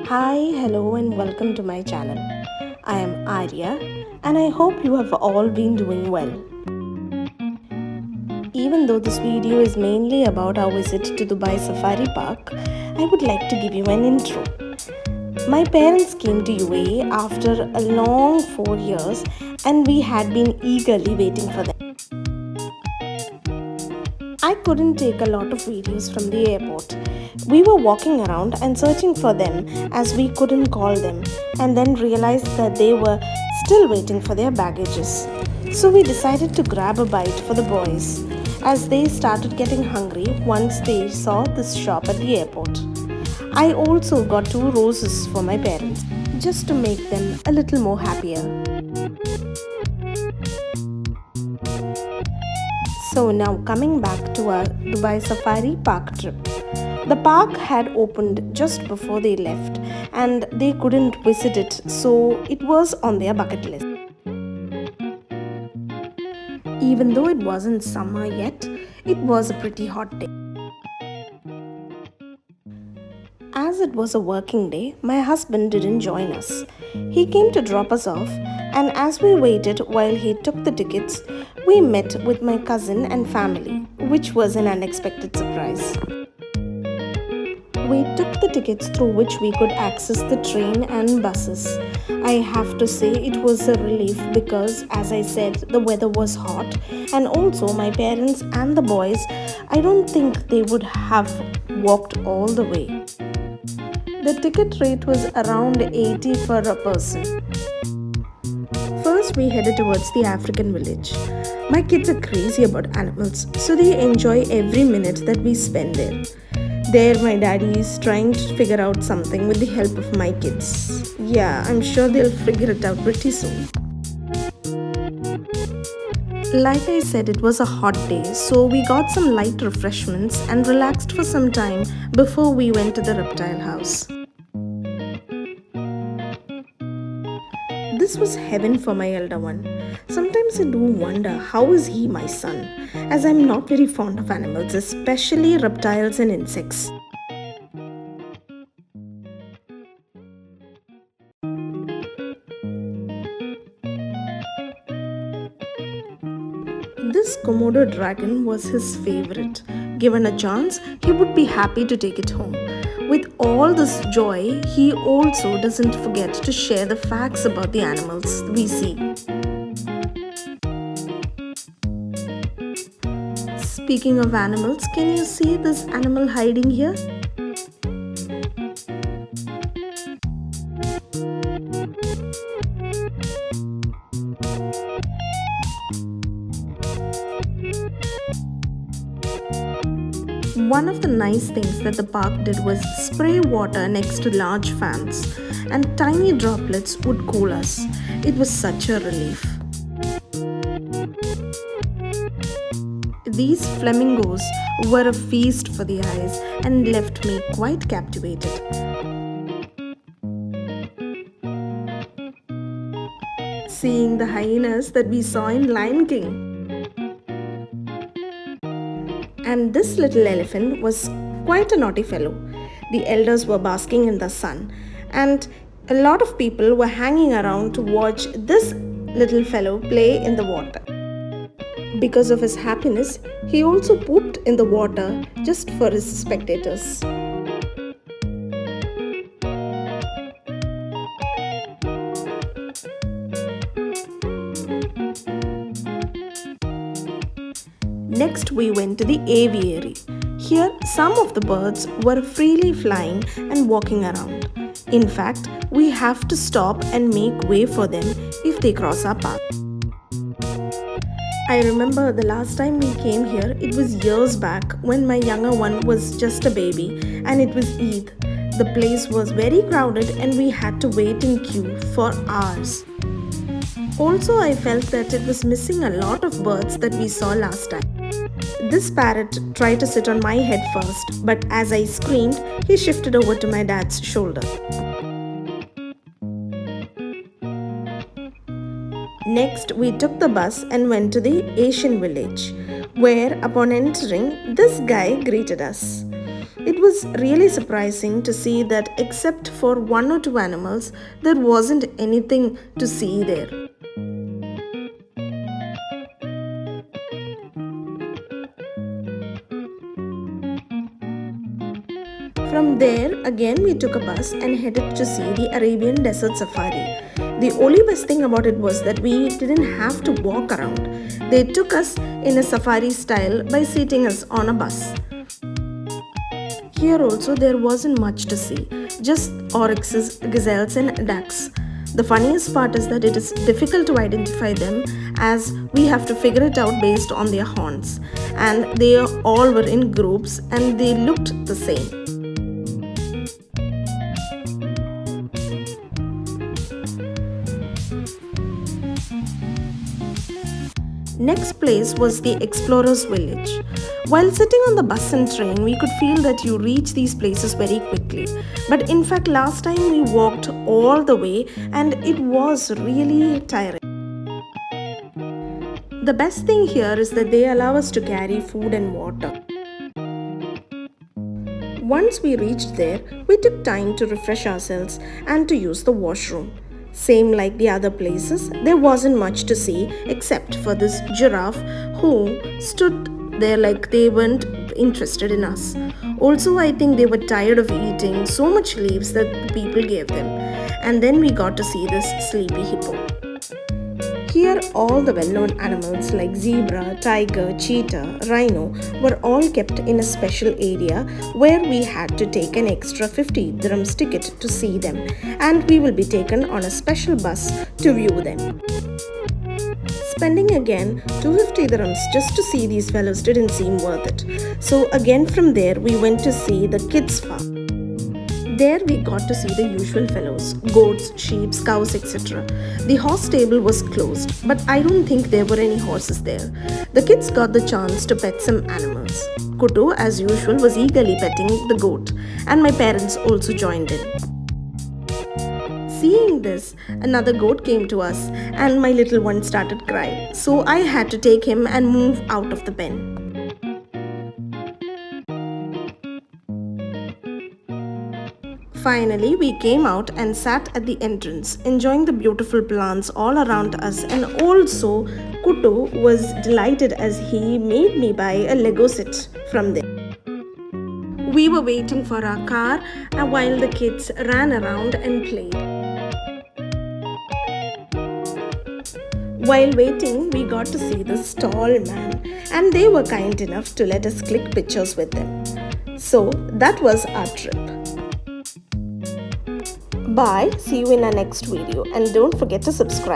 Hi, hello, and welcome to my channel. I am Arya, and I hope you have all been doing well. Even though this video is mainly about our visit to Dubai Safari Park, I would like to give you an intro. My parents came to UAE after a long 4 years, and we had been eagerly waiting for them. I couldn't take a lot of videos from the airport. We were walking around and searching for them as we couldn't call them, and then realized that they were still waiting for their baggages. So we decided to grab a bite for the boys as they started getting hungry once they saw this shop at the airport. I also got 2 roses for my parents just to make them a little more happier. So now coming back to our Dubai Safari Park trip. The park had opened just before they left and they couldn't visit it, so it was on their bucket list. Even though it wasn't summer yet, it was a pretty hot day. As it was a working day, my husband didn't join us. He came to drop us off, and as we waited while he took the tickets, we met with my cousin and family, which was an unexpected surprise. We took the tickets through which we could access the train and buses. I have to say it was a relief because, as I said, the weather was hot, and also my parents and the boys, I don't think they would have walked all the way. The ticket rate was around 80 for a person. First, we headed towards the African village. My kids are crazy about animals, so they enjoy every minute that we spend there. There, my daddy is trying to figure out something with the help of my kids. Yeah, I'm sure they'll figure it out pretty soon. Like I said, it was a hot day, so we got some light refreshments and relaxed for some time before we went to the reptile house. This was heaven for my elder one. Sometimes I do wonder how is he my son, as I'm not very fond of animals, especially reptiles and insects. This Komodo dragon was his favorite. Given a chance, he would be happy to take it home. With all this joy, he also doesn't forget to share the facts about the animals we see. Speaking of animals, can you see this animal hiding here? One of the nice things that the park did was spray water next to large fans, and tiny droplets would cool us. It was such a relief. These flamingos were a feast for the eyes and left me quite captivated. Seeing the hyenas that we saw in Lion King. And this little elephant was quite a naughty fellow. The elders were basking in the sun, and a lot of people were hanging around to watch this little fellow play in the water. Because of his happiness, he also pooped in the water just for his spectators. Next, we went to the aviary. Here, some of the birds were freely flying and walking around. In fact, we have to stop and make way for them if they cross our path. I remember the last time we came here, it was years back when my younger one was just a baby and it was Eid. The place was very crowded and we had to wait in queue for hours. Also, I felt that it was missing a lot of birds that we saw last time. This parrot tried to sit on my head first, but as I screamed, he shifted over to my dad's shoulder. Next, we took the bus and went to the Asian village, where upon entering, this guy greeted us. It was really surprising to see that except for one or two animals, there wasn't anything to see there. From there, again we took a bus and headed to see the Arabian Desert Safari. The only best thing about it was that we didn't have to walk around. They took us in a safari style by seating us on a bus. Here also there wasn't much to see, just oryxes, gazelles and ducks. The funniest part is that it is difficult to identify them as we have to figure it out based on their horns. And they all were in groups and they looked the same. Next place was the Explorers Village. While sitting on the bus and train, we could feel that you reach these places very quickly. But in fact, last time we walked all the way and it was really tiring. The best thing here is that they allow us to carry food and water. Once we reached there, we took time to refresh ourselves and to use the washroom. Same like the other places, there wasn't much to see except for this giraffe who stood there like they weren't interested in us. Also, I think they were tired of eating so much leaves that the people gave them. And then we got to see this sleepy hippo. Here, all the well-known animals like zebra, tiger, cheetah, rhino were all kept in a special area where we had to take an extra 50 dirhams ticket to see them, and we will be taken on a special bus to view them. Spending again 250 dirhams just to see these fellows didn't seem worth it. So again from there we went to see the kids farm. There we got to see the usual fellows, goats, sheep, cows, etc. The horse stable was closed, but I don't think there were any horses there. The kids got the chance to pet some animals. Kutu, as usual, was eagerly petting the goat, and my parents also joined in. Seeing this, another goat came to us, and my little one started crying, so I had to take him and move out of the pen. Finally, we came out and sat at the entrance, enjoying the beautiful plants all around us, and also Kutu was delighted as he made me buy a Lego set from there. We were waiting for our car while the kids ran around and played. While waiting, we got to see this tall man, and they were kind enough to let us click pictures with them. So, that was our trip. Bye, see you in our next video and don't forget to subscribe.